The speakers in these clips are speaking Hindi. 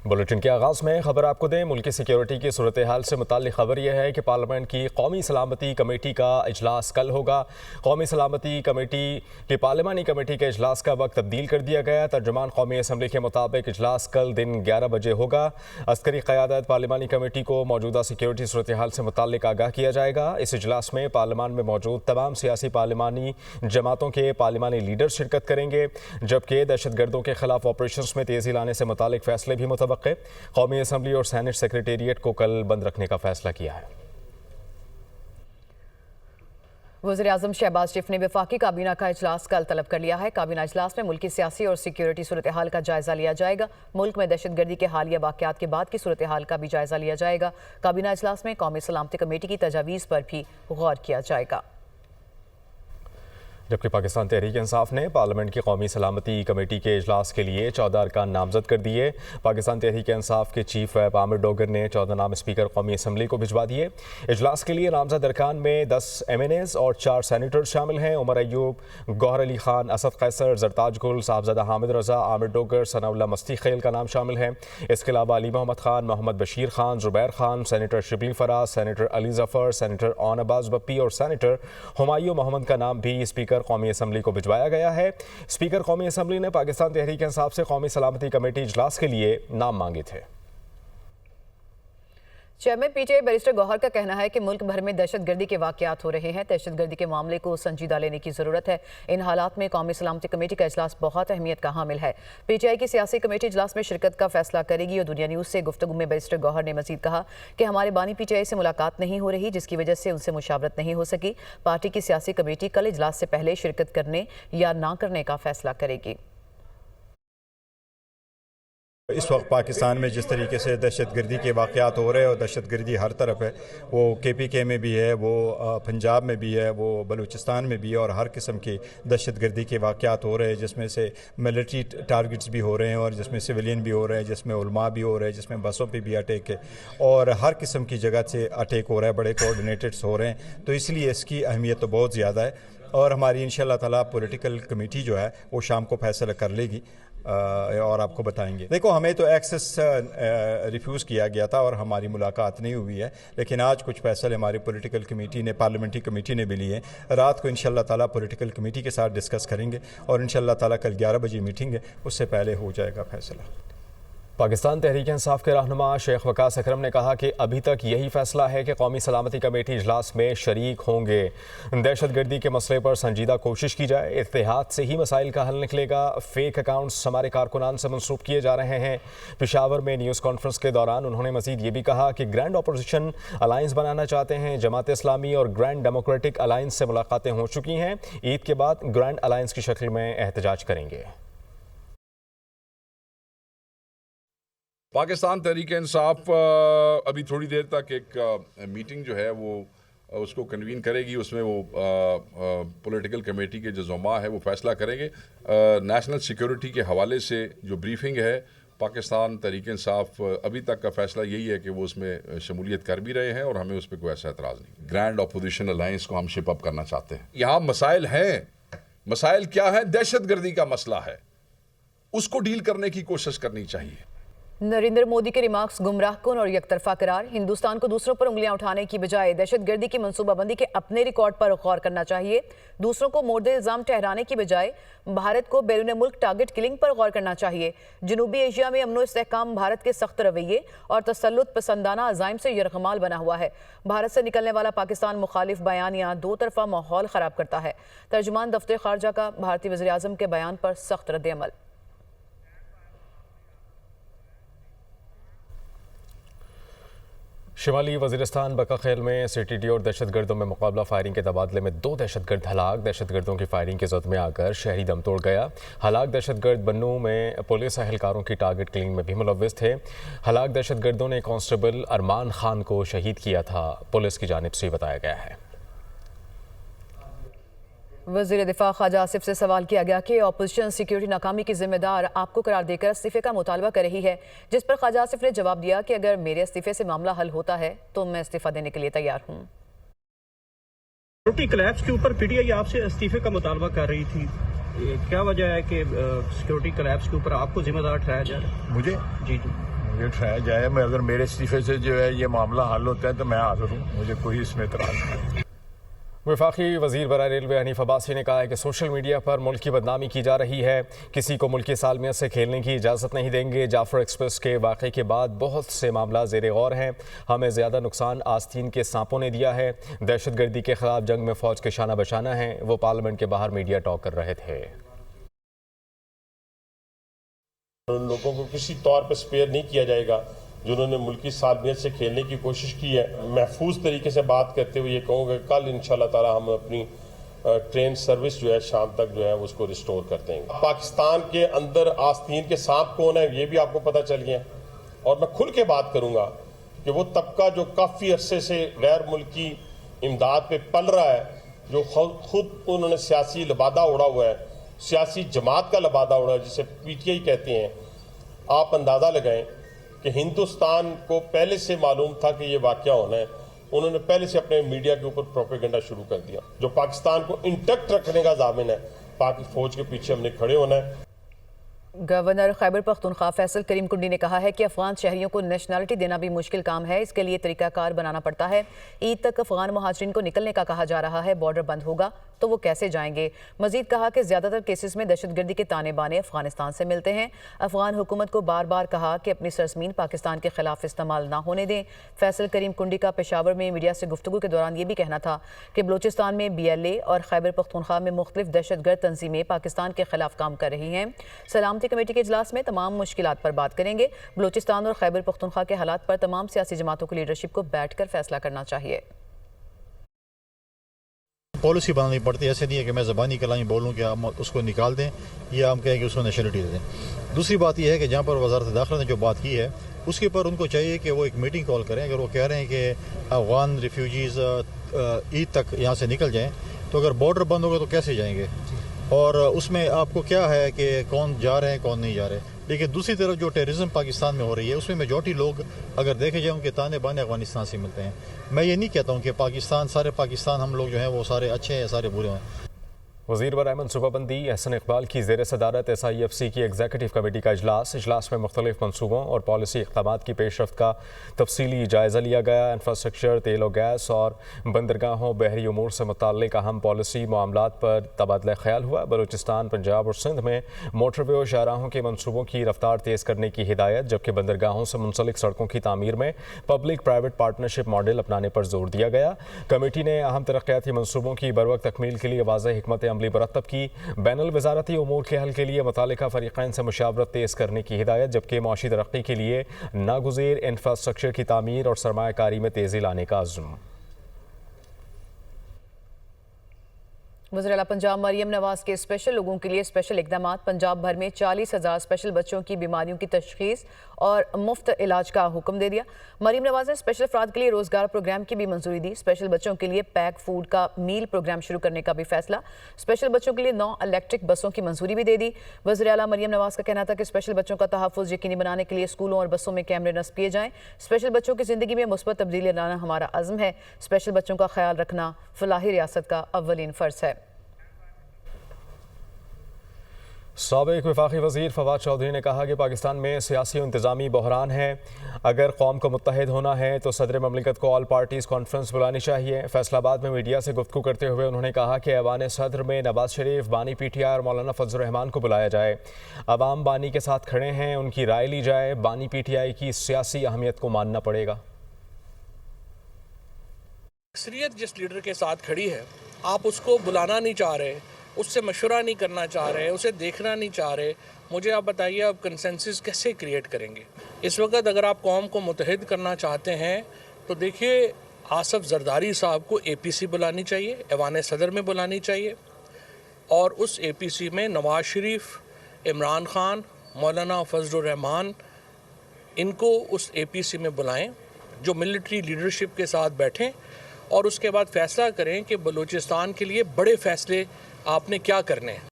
बुलेटिन के आगाज में खबर आपको दें। मुल्की सिक्योरिटी की सूरत हाल से मुताल्लिक खबर यह है कि पार्लियामेंट की कौमी सलामती कमेटी का इजलास कल होगा। कौमी सलामती कमेटी की पार्लियामानी कमेटी के इजलास का वक्त तब्दील कर दिया गया। तर्जुमान कौमी असम्बली के मुताबिक इजलास कल दिन 11 बजे होगा। अस्करी क़यादत पार्लियामानी कमेटी को मौजूदा सिक्योरिटी सूरत हाल से मुताल्लिक आगाह किया जाएगा। इस इजलास में पार्लियामान में मौजूद तमाम सियासी पार्लियामानी जमातों के पार्लियामानी लीडर शिरकत करेंगे, जबकि दहशतगर्दों के खिलाफ ऑपरेशन में तेज़ी लाने से मुताल्लिक फैसले भी मुतवक्के। कौमी असम्बली और सेनेट सेक्रेटेरिएट को कल बंद रखने का फैसला किया है। वज़ीर आज़म शहबाज शरीफ ने वफाकी काबीना का इजलास कल तलब कर लिया है। काबीना इजलास में मुल्की सियासी और सिक्योरिटी सूरत हाल का जायजा लिया जाएगा। मुल्क में दहशतगर्दी के हालिया वाक़यात के बाद की सूरत हाल का भी जायजा लिया जाएगा। काबीना इजलास में कौमी सलामती कमेटी की तजावीज़ पर भी गौर किया जाएगा। जबकि पाकिस्तान तहरीक इंसाफ ने पार्लियामेंट की कौमी सलामती कमेटी के इजलास के लिए 14 अरकान नामजद कर दिए। पाकिस्तान तहरीक इंसाफ के चीफ व्हिप आमिर डोगर ने 14 नाम स्पीकर कौमी असम्बली को भिजवा दिए। इजलास के लिए नामजद अरकान में 10 MNAs और 4 सेनेटर शामिल हैं। उमर अयूब, गौहर अली खान, असद कैसर, जरताज गुल, साहबजादा हामिद रजा, आमिर डोगर, सनाउल्लाह मस्ती खेल का नाम शामिल है। इसके अलावा Ali Mohammad Khan, Mohammad Bashir Khan, Zubair Khan, senator Shibli Faraz, senator Ali Zafar, senator Aon Abbas Buppi और सेनेटर हुमायूं मोहम्मद का नाम भी स्पीकर कौमी असम्बली को भिजवाया गया है। स्पीकर कौमी असम्बली ने पाकिस्तान तहरीक इंसाफ से कौमी सलामती कमेटी इजलास के लिए नाम मांगे थे। चेयरमैन PTI बैरिस्टर गौहर का कहना है कि मुल्क भर में दहशतगर्दी के वाक़यात हो रहे हैं। दहशतगर्दी के मामले को संजीदा लेने की ज़रूरत है। इन हालात में कौमी सलामती कमेटी का इजलास बहुत अहमियत का हामिल है। PTI की सियासी कमेटी इजलास में शिरकत का फैसला करेगी। और दुनिया न्यूज़ से गुफ्तगू में बैरिस्टर गौहर ने मजीद कहा कि हमारे बानी PTI से मुलाकात नहीं हो रही, जिसकी वजह से उनसे मुशावरत नहीं हो सकी। पार्टी की सियासी कमेटी कल इजलास से पहले शिरकत करने या ना करने का फैसला करेगी। इस वक्त पाकिस्तान में जिस तरीके से दहशतगर्दी के वाक़यात हो रहे हैं और दहशतगर्दी हर तरफ है, वो KPK में भी है, वो पंजाब में भी है, वो बलूचिस्तान में भी है और हर किस्म की दहशतगर्दी के वाक़यात हो रहे हैं, जिसमें से मिलिट्री टारगेट्स भी हो रहे हैं और जिसमें सिविलियन भी हो रहे हैं, जिसमें उलमा भी हो रहे हैं, जिसमें बसों पे भी अटैक है और हर किस्म की जगह से अटैक हो रहा है, बड़े कोऑर्डिनेटेड्स हो रहे हैं। तो इसलिए इसकी अहमियत तो बहुत ज़्यादा है और हमारी इंशाअल्लाह ताला पॉलिटिकल कमेटी जो है वो शाम को फैसला कर लेगी और आपको बताएंगे। देखो, हमें तो एक्सेस रिफ्यूज़ किया गया था और हमारी मुलाकात नहीं हुई है, लेकिन आज कुछ फैसले हमारी पॉलिटिकल कमेटी ने, पार्लियामेंट्री कमेटी ने भी लिए। रात को इंशाअल्लाह ताला पॉलिटिकल कमेटी के साथ डिस्कस करेंगे और इंशाअल्लाह ताला कल 11 बजे मीटिंग है, उससे पहले हो जाएगा फैसला। पाकिस्तान तहरीक इंसाफ के रहनुमा शेख वकास अकरम ने कहा कि अभी तक यही फैसला है कि कौमी सलामती कमेटी इजलास में शरीक होंगे। दहशतगर्दी के मसले पर संजीदा कोशिश की जाए, इत्तेहाद से ही मसाइल का हल निकलेगा। फेक अकाउंट्स हमारे कारकुनान से मंसूब किए जा रहे हैं। पेशावर में न्यूज़ कॉन्फ्रेंस के दौरान उन्होंने मजीद ये भी कहा कि ग्रैंड अपोजिशन अलायंस बनाना चाहते हैं। जमात इस्लामी और ग्रैंड डेमोक्रेटिक अलायंस से मुलाकातें हो चुकी हैं। ईद के बाद ग्रैंड अलायंस की शक्ल में एहतजाज करेंगे। पाकिस्तान तहरीक इंसाफ अभी थोड़ी देर तक एक मीटिंग जो है वो उसको कन्वीन करेगी। उसमें वो पॉलिटिकल कमेटी के जो ज़ुमा है वो फैसला करेंगे। नेशनल सिक्योरिटी के हवाले से जो ब्रीफिंग है, पाकिस्तान तहरीक इंसाफ अभी तक का फैसला यही है कि वो उसमें शमूलियत कर भी रहे हैं और हमें उस पर कोई ऐसा एतराज़ नहीं। ग्रैंड अपोजिशन अलायंस को हम शिप अप करना चाहते हैं। यहाँ मसाइल हैं। मसाइल क्या है? दहशतगर्दी का मसला है, उसको डील करने की कोशिश करनी चाहिए। नरेंद्र मोदी के रिमार्क्स गुमराहकुन और एकतरफा करार। हिंदुस्तान को दूसरों पर उंगलियां उठाने की बजाय दहशतगर्दी की मंसूबाबंदी के अपने रिकॉर्ड पर गौर करना चाहिए। दूसरों को मोर्द इल्जाम ठहराने की बजाय भारत को बैरून मुल्क टारगेट किलिंग पर गौर करना चाहिए। जनूबी एशिया में अमन व इस्तेहकाम भारत के सख्त रवैये और तसल्लुत पसंदाना अज़ाइम से यरगमाल बना हुआ है। भारत से निकलने वाला पाकिस्तान मुखालिफ बयानियां दो तरफा माहौल ख़राब करता है। तर्जुमान दफ्तर खारजा का भारतीय वज़ीर आज़म के बयान पर सख्त रद्द-ए-अमल। शिमाली वज़ीरिस्तान बकाखेल में CTT और दहशतगर्दों में मुकाबला फायरिंग के तबादले में 2 दहशतगर्द हलाक। दहशतगर्दों की फायरिंग की जद में आकर शहरी दम तोड़ गया। हलाक दहशतगर्द बन्नू में पुलिस एहलकारों की टारगेट किलिंग में भी मुलव्विस थे। हलाक दहशतगर्दों ने कांस्टेबल अरमान खान को शहीद किया था, पुलिस की जानिब से बताया गया है। वज़ीर दिफा ख्वाजा आसिफ से सवाल किया गया कि अपोजिशन सिक्योरिटी नाकामी की जिम्मेदार आपको करार देकर इस्तीफे का मुतालबा कर रही है, जिस पर ख्वाजा आसिफ ने जवाब दिया कि अगर मेरे इस्तीफे से मामला हल होता है तो मैं इस्तीफा देने के लिए तैयार हूँ। सिक्योरिटी कोलैप्स के ऊपर PTI आपसे इस्तीफे का मुतालबा कर रही थी, क्या वजह है कि सिक्योरिटी कोलैप्स के ऊपर आपको जिम्मेदार ठहराया जा रहा है? मुझे जी। मुझे उठाया जाए। मैं अगर मेरे इस्तीफे से जो है ये मामला हल होता है तो मैं हाजिर हूँ, मुझे कोई इसमें इतराज़ नहीं। वफाकी वज़ीर बराए रेलवे हनीफ अब्बासी ने कहा है कि सोशल मीडिया पर मुल्क की बदनामी की जा रही है, किसी को मुल्क की सालमियत से खेलने की इजाज़त नहीं देंगे। जाफर एक्सप्रेस के वाक़े के बाद बहुत से मामला ज़ेर गौर हैं, हमें ज़्यादा नुकसान आस्तीन के सांपों ने दिया है। दहशत गर्दी के खिलाफ जंग में फ़ौज के शाना बशाना है। वो पार्लियामेंट के बाहर मीडिया टॉक कर रहे थे। उन लोगों को किसी तौर पर स्पेयर नहीं किया जाएगा जिन्होंने मुल्क की सालमियत से खेलने की कोशिश की है। महफूज तरीके से बात करते हुए ये कहूँगा कल इंशाल्लाह ताला हम अपनी ट्रेन सर्विस जो है शाम तक जो है उसको रिस्टोर कर देंगे। पाकिस्तान के अंदर आस्तीन के सांप कौन है ये भी आपको पता चल गया। और मैं खुल के बात करूँगा कि वो तबका जो काफ़ी अरसे से गैर मुल्की इमदाद पे पल रहा है, जो खुद उन्होंने सियासी लबादा उड़ा हुआ है, सियासी जमात का लबादा उड़ा है जिसे PTI कहते हैं, आप अंदाज़ा लगाएं कि हिंदुस्तान को पहले से मालूम था कि ये वाक़या होना है। उन्होंने पहले से अपने मीडिया के ऊपर प्रोपेगेंडा शुरू कर दिया। जो पाकिस्तान को इंटैक्ट रखने का ज़ामिन है, पाकि फ़ौज के पीछे हमने खड़े होना है। गवर्नर खैबर पख्तूनख्वा फैसल करीम कुंडी ने कहा है कि अफगान शहरियों को नेशनलिटी देना भी मुश्किल काम है, इसके लिए तरीकाकार बनाना पड़ता है। ईद तक अफगान महाजरीन को निकलने का कहा जा रहा है, बॉर्डर बंद होगा तो वो कैसे जाएंगे। मजीद कहा कि ज्यादातर केसेस में दहशतगर्दी के ताने बाने अफगानिस्तान से मिलते हैं। अफगान हुकूमत को बार बार कहा कि अपनी सरजमीन पाकिस्तान के खिलाफ इस्तेमाल ना होने दें। फैसल करीम कुंडी का पेशावर में मीडिया से गुफ्तगू के दौरान ये भी कहना था कि बलूचिस्तान में BLA और खैबर पख्तूनख्वा में मुख्तलिफ दहशतगर्द तंजीमें पाकिस्तान के खिलाफ काम कर रही हैं। सलामती कमेटी के इजलास में तमाम मुश्किलात पर बात करेंगे। बलूचिस्तान और खैबर पख्तूनख्वा के हालात पर तमाम सियासी जमातों की लीडरशिप को बैठकर फैसला करना चाहिए। पॉलिसी बनानी पड़ती है, ऐसे नहीं है कि मैं ज़बानी कलामी बोलूँ कि हम उसको निकाल दें या हम कहें कि उसको नेशनलिटी दे दें। दूसरी बात यह है कि जहाँ पर वज़ारत दाखिला ने जो बात की है उसके ऊपर उनको चाहिए कि वो एक मीटिंग कॉल करें। अगर वो कह रहे हैं कि अफगान रिफ्यूजीज़ ईद तक यहाँ से निकल जाएँ, तो अगर बॉर्डर बंद होगा तो कैसे जाएंगे, और उसमें आपको क्या है कि कौन जा रहे हैं कौन नहीं जा रहे। लेकिन दूसरी तरफ जो टेररिज्म पाकिस्तान में हो रही है उसमें मेजॉरिटी लोग अगर देखे जाए उनके ताने बाने अफगानिस्तान से मिलते हैं। मैं ये नहीं कहता हूँ कि पाकिस्तान सारे पाकिस्तान हम लोग जो हैं वो सारे अच्छे हैं सारे बुरे हैं। वज़ीर बराए मनसूबाबंदी एहसन इकबाल की ज़ेर सदारत SIFC की एग्जीक्यूटिव कमेटी का इजलास में मुख्तलिफ मनसूबों और पॉलिसी इक़दामात की पेशरफ्त का तफसीली जायज़ा लिया गया। इंफ्रास्ट्रक्चर, तेल और गैस और बंदरगाहों, बहरी उमूर से मुताल्लिक़ अहम पॉलिसी मामलात पर तबादला ख्याल हुआ। बलूचिस्तान, पंजाब और सिंध में मोटरवे और शाहराहों के मनसूबों की रफ्तार तेज़ करने की हिदायत, जबकि बंदरगाहों से मुंसलिक सड़कों की तामीर में पब्लिक प्राइवेट पार्टनरशिप मॉडल अपनाने पर जोर दिया गया। कमेटी ने अहम तरक्याती मनसूबों की बरवक्त तकमील के लिए वाज़ेह हिकमत अमली बरतब की। बैनुल वज़ारती उमूर के हल के लिए मुतालिका फ़रीक़ैन से मुशावरत तेज़ करने की हिदायत, जबकि माशी तरक्की के लिए नागुज़ेर इंफ्रास्ट्रक्चर की तामीर और सरमायाकारी में तेज़ी लाने का अज़्म। वज़ीर-ए-आला पंजाब मरियम नवाज़ के स्पेशल लोगों के लिए स्पेशल इक़दाम। पंजाब भर में 40,000 स्पेशल बच्चों की बीमारियों की तशख़ीस और मुफ्त इलाज का हुक्म दे दिया। मरियम नवाज़ ने स्पेशल अफराद के लिए रोज़गार प्रोग्राम की भी मंजूरी दी। स्पेशल बच्चों के लिए पैक फूड का मील प्रोग्राम शुरू करने का भी फैसला। स्पेशल बच्चों के लिए 9 इलेक्ट्रिक बसों की मंजूरी भी दे दी। वज़ीर-ए-आला मरियम नवाज़ का कहना था कि स्पेशल बच्चों का तहफ़्फ़ुज़ यकीनी बनाने के लिए स्कूलों और बसों में कैमरे नस्ब किए जाएँ। स्पेशल बच्चों की ज़िंदगी में मुस्बत तब्दीली लाना हमारा अज़्म है। स्पेशल बच्चों का ख्याल रखना फलाही रियासत का अव्वलीन फ़र्ज़ है। साबिक़ वफाकी वज़ीर फवाद चौधरी ने कहा कि पाकिस्तान में सियासी और इंतज़ामी बहरान है। अगर कौम को मुत्तहिद होना है तो सदर ममलिकत को ऑल पार्टीज़ कॉन्फ्रेंस बुलानी चाहिए। फैसलाबाद में मीडिया से गुफ्तगू करते हुए उन्होंने कहा कि ऐवान सदर में नवाज शरीफ, बानी PTI और मौलाना फजल रहमान को बुलाया जाए। अवाम बानी के साथ खड़े हैं, उनकी राय ली जाए। बानी PTI की सियासी अहमियत को मानना पड़ेगा। अक्सरियत जिस लीडर के साथ खड़ी है, आप उसको बुलाना नहीं चाह रहे, उससे मशवरा नहीं करना चाह रहे, उसे देखना नहीं चाह रहे। मुझे आप बताइए, आप कंसेंसस कैसे क्रिएट करेंगे? इस वक्त अगर आप कौम को मुत्तहिद करना चाहते हैं तो देखिए, आसफ जरदारी साहब को APC बुलानी चाहिए, ऐवान सदर में बुलानी चाहिए, और उस APC में नवाज शरीफ, इमरान खान, मौलाना फजल रहमान, इनको उस APC में बुलाएं, जो मिलिट्री लीडरशिप के साथ बैठें और उसके बाद फैसला करें कि बलूचिस्तान के लिए बड़े फैसले आपने क्या करने हैं।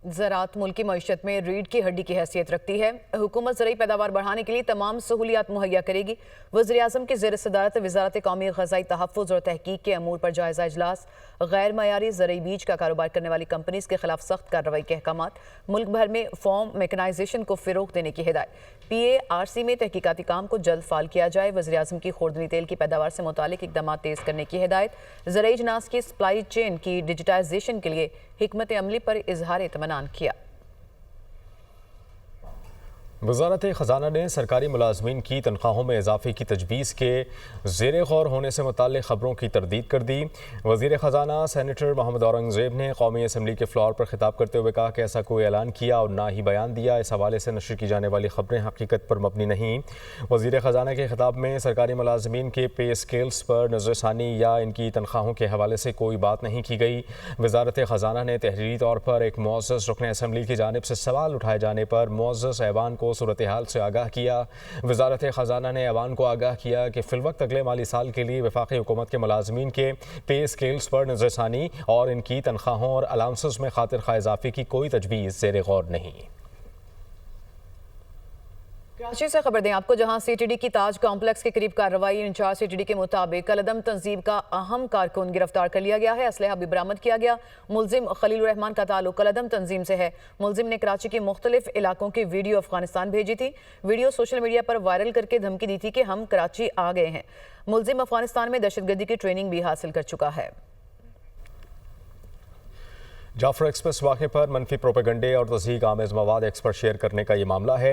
ज़राअत मुल्क की मईशत में रीढ़ की हड्डी की हैसियत रखती है। हुकूमत ज़रूरी पैदावार बढ़ाने के लिए तमाम सहूलियात मुहैया करेगी। वज़ीर-ए-आज़म की ज़ेर सदारत वज़ारत कौमी ग़ज़ाई तहफ़्फ़ुज़ और तहक़ीक़ के अमूर पर जायज़ा इजलास। गैर मयारी ज़रूरी बीज का कारोबार करने वाली कंपनीज़ के खिलाफ सख्त कार्रवाई के अहकामात। मुल्क भर में फार्म मेकनाइजेशन को फ़रोग़ देने की हिदायत। PARC में तहकीकाती काम को जल्द फाल किया जाए। वज़ीर-ए-आज़म की खुर्दनी तेल की पैदावार से मुतालिक इक़दाम तेज़ करने की हिदायत। ज़राई अजनास की सप्लाई चेन की डिजिटाइजेशन के लिए हिकमत अमली पर इजहार इत्मीनान किया। वज़ारत ख़ज़ाना ने सरकारी मुलाजमीन की तनख्वाहों में इजाफे की तजवीज़ के ज़ेर गौर होने से मुताल्लिक़ ख़बरों की तरदीद कर दी। वज़ीर ख़ज़ाना सेनेटर मोहम्मद औरंगज़ेब ने कौमी असम्बली के फ्लोर पर खिताब करते हुए कहा कि ऐसा कोई ऐलान किया और ना ही बयान दिया। इस हवाले से नशर की जाने वाली ख़बरें हकीकत पर मबनी नहीं। वज़ीर ख़ज़ाना के खिताब में सरकारी मुलाजमीन के पे स्केल्स पर नज़रसानी या इनकी तनख्वाहों के हवाले से कोई बात नहीं की गई। वज़ारत ख़ज़ाना ने तहरीरी तौर पर एक मुअज़्ज़ज़ रुकन असम्बली की जानिब से सवाल उठाए जाने पर मुअज़्ज़ज़ ऐवान को सूरत हाल से आगाह किया। वज़ारत ख़ज़ाना ने ऐवान को आगाह किया कि फ़िलवक्त अगले माली साल के लिए वफाकी हुकूमत के मुलाजमीन के पे स्केल्स पर नज़रसानी और इनकी तनख्वाहों और अलाउंसेस में खातिर खा इजाफे की कोई तजवीज़ ज़ेर गौर नहीं। कराची से खबर दें आपको, जहां CTD की ताज कॉम्प्लेक्स के करीब कार्रवाई। इंचार्ज CTD के मुताबिक कलदम तंजीम का अहम कारकुन गिरफ्तार कर लिया गया है। असलहा भी बरामद किया गया। मुलजिम खलील रहमान का ताल्लुक कलदम तंजीम से है। मुलजिम ने कराची के मुख्तलिफ इलाकों की वीडियो अफगानिस्तान भेजी थी। वीडियो सोशल मीडिया पर वायरल करके धमकी दी थी कि हम कराची आ गए हैं। मुलजिम अफगानिस्तान में दहशतगर्दी की ट्रेनिंग भी हासिल कर चुका है। जाफर एक्सप्रेस वाक़े पर मनफी प्रोपेगंडे और तस्दीक आमेज़ मवाद एक्स पर शेयर करने का ये मामला है।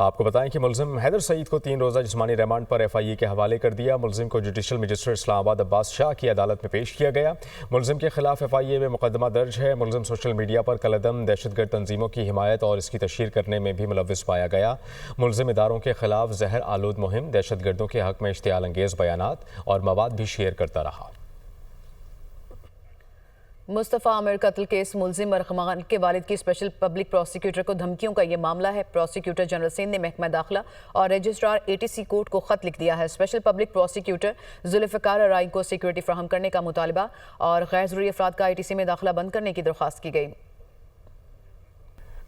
आपको बताएं कि मुलजिम हैदर सईद को 3 रोज़ा जिस्मानी रिमांड पर FIA के हवाले कर दिया। मुलजिम को जुडिशल मजिस्ट्रेट इस्लामाबाद अब्बास शाह की अदालत में पेश किया गया। मुलजिम के खिलाफ FIA में मुकदमा दर्ज है। मुलजिम सोशल मीडिया पर कलदम दहशतगर्द तंजीमों की हिमायत और इसकी तशहीर करने में भी मुलव्विस पाया गया। मुलजिम इदारों के खिलाफ जहर आलूद मुहिम, दहशतगर्दों के हक में इश्तियाल अंगेज़ बयानात और मवाद भी शेयर करता रहा। मुस्तफ़ा आमिर कत्ल केस मुलजिम रहमान के वालिद की स्पेशल पब्लिक प्रोसिक्यूटर को धमकियों का ये मामला है। प्रोसिक्यूटर जनरल सिंध ने महकमा दाखिला और रजिस्ट्रार ATC कोर्ट को खत लिख दिया है। स्पेशल पब्लिक प्रोसिक्यूटर जुल्फ़िकार अराई को सिक्योरिटी फ्राहम करने का मुतालबा और गैर ज़रूरी अफराद का ITC में दाखिला बंद करने की दरख्वास्त की गई।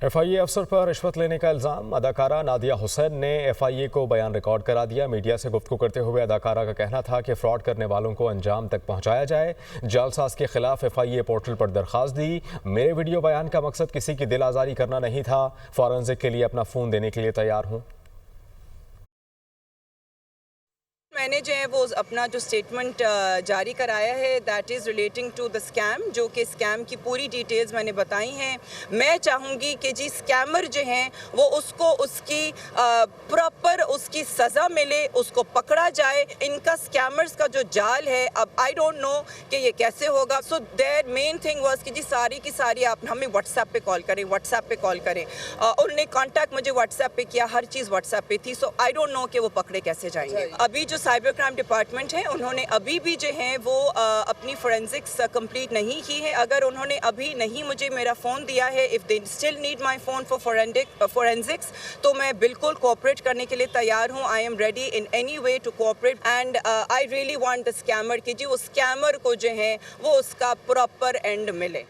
FIA अफसर पर रिश्वत लेने का इल्ज़ाम। अदाकारा नादिया हुसैन ने FIA को बयान रिकॉर्ड करा दिया। मीडिया से गुफ्तगू करते हुए अदाकारा का कहना था कि फ्रॉड करने वालों को अंजाम तक पहुंचाया जाए। जालसाज के खिलाफ FIA पोर्टल पर दरख्वास्त दी। मेरे वीडियो बयान का मकसद किसी की दिल आज़ारी करना नहीं था। फॉरेंसिक के लिए अपना फ़ोन देने के लिए तैयार हूँ। मैंने जो है वो अपना जो स्टेटमेंट जारी कराया है that is relating to the scam, जो कि स्कैम की पूरी डिटेल्स मैंने बताई हैं। मैं चाहूँगी कि जी स्कैमर जो हैं वो उसको उसकी प्रॉपर उसकी सज़ा मिले, उसको पकड़ा जाए। इनका स्कैमर्स का जो जाल है, अब आई डोंट नो कि ये कैसे होगा। So their main thing was कि जी सारी की सारी आप हमें व्हाट्सएप पे कॉल करें, व्हाट्सएप पे कॉल करें। उन्होंने कांटेक्ट मुझे व्हाट्सएप पे किया, हर चीज़ व्हाट्सएप पे थी। सो आई डोंट नो कि वो पकड़े कैसे जाएंगे। अभी जो साइबर क्राइम डिपार्टमेंट है उन्होंने अभी भी जो है वो अपनी फोरेंसिक्स कंप्लीट नहीं की है। अगर उन्होंने अभी नहीं मुझे मेरा फ़ोन दिया है, if they still need my phone for forensics, तो मैं बिल्कुल कोऑपरेट करने के लिए तैयार हूँ। I am ready in any way to cooperate and I really want the scammer कि जी उस स्कैमर को जो है वो उसका प्रॉपर एंड मिले।